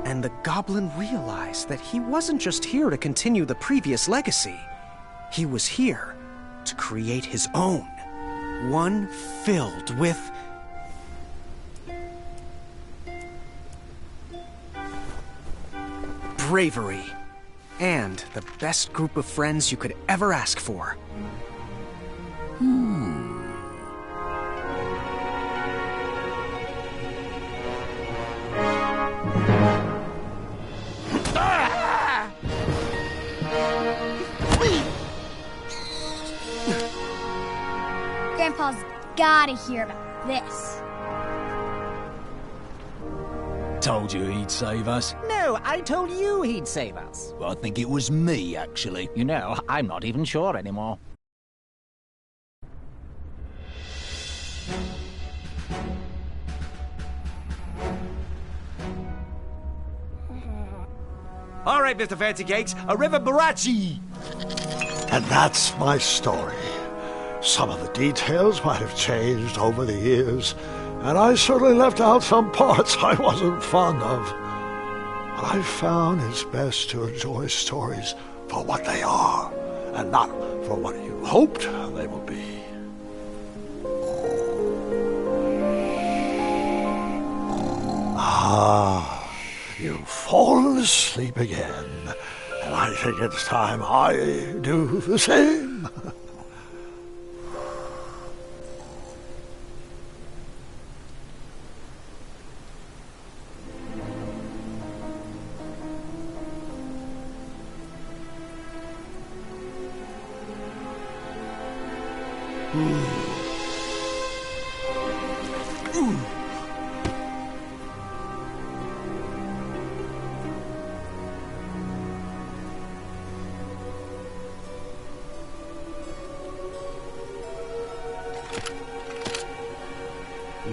And the goblin realized that he wasn't just here to continue the previous legacy. He was here to create his own. One filled with bravery and the best group of friends you could ever ask for. Grandpa's gotta hear about this. Told you he'd save us. No, I told you he'd save us. I think it was me, actually. You know, I'm not even sure anymore. All right, Mr. Fancy Cakes, a river barachi. And that's my story. Some of the details might have changed over the years, and I certainly left out some parts I wasn't fond of. But I found it's best to enjoy stories for what they are, and not for what you hoped they would be. Ah, you've fallen asleep again, and I think it's time I do the same.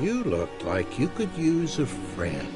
You looked like you could use a friend.